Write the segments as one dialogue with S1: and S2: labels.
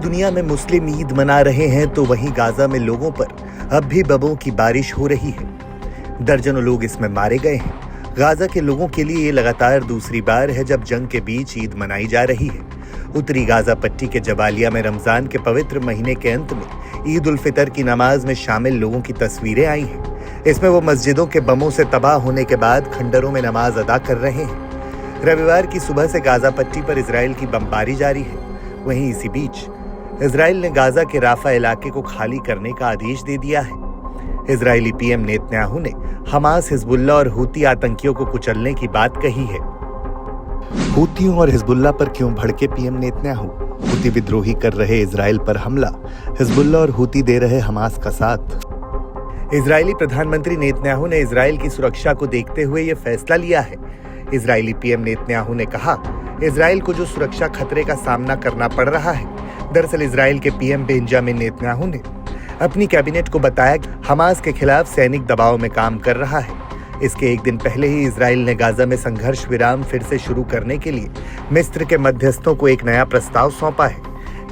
S1: दुनिया में मुस्लिम ईद मना रहे हैं तो वहीं गाजा में लोगों पर अब भी बमों की बारिश हो रही है। दर्जनों लोग इसमें मारे गए हैं। गाजा के लोगों के लिए ये लगातार दूसरी बार है जब जंग के बीच ईद मनाई जा रही है। उत्तरी गाजा पट्टी के जबालिया में रमजान के पवित्र महीने के अंत में ईद उल फितर की नमाज में शामिल लोगों की तस्वीरें आई हैं। इसमें वो मस्जिदों के बमों से तबाह होने के बाद खंडरों में नमाज अदा कर रहे हैं। रविवार की सुबह से गाजा पट्टी पर इजराइल की बमबारी जारी है। वहीं इसी बीच इजराइल ने गाजा के राफा इलाके को खाली करने का आदेश दे दिया है। इजरायली पीएम नेतन्याहू ने हमास, हिजबुल्ला और हूती आतंकियों को कुचलने की बात कही है। हूतियों और हिजबुल्ला पर क्यों भड़के पीएम नेतन्याहू? हूती विद्रोही कर रहे इजराइल पर हमला, हिजबुल्ला और हूती दे रहे हमास का साथ। इजरायली प्रधानमंत्री नेतन्याहू ने इजराइल की सुरक्षा को देखते हुए यह फैसला लिया है। इजरायली पीएम नेतन्याहू ने कहा, इजराइल को जो सुरक्षा खतरे का सामना करना पड़ रहा है। दरअसल इजराइल के पीएम बेंजामिन नेतन्याहू ने अपनी कैबिनेट को बताया कि हमास के खिलाफ सैनिक दबाव में काम कर रहा है। इसके एक दिन पहले ही इजराइल ने गाजा में संघर्ष विराम फिर से शुरू करने के लिए मिस्र के मध्यस्थों को एक नया प्रस्ताव सौंपा है।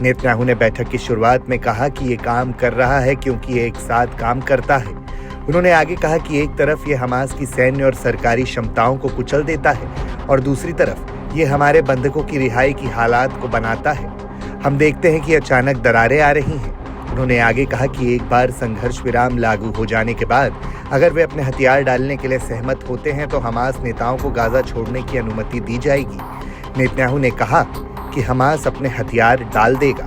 S1: नेतन्याहू ने बैठक की शुरुआत में कहा कि ये काम कर रहा है क्योंकि ये एक साथ काम करता है। उन्होंने आगे कहा कि एक तरफ ये हमास की सैन्य और सरकारी क्षमताओं को कुचल देता है और दूसरी तरफ ये हमारे बंधकों की रिहाई की हालात को बनाता है। हम देखते हैं कि अचानक दरारें आ रही हैं। उन्होंने आगे कहा कि एक बार संघर्ष विराम लागू हो जाने के बाद अगर वे अपने हथियार डालने के लिए सहमत होते हैं तो हमास नेताओं को गाजा छोड़ने की अनुमति दी जाएगी। नेतन्याहू ने कहा कि हमास अपने हथियार डाल देगा।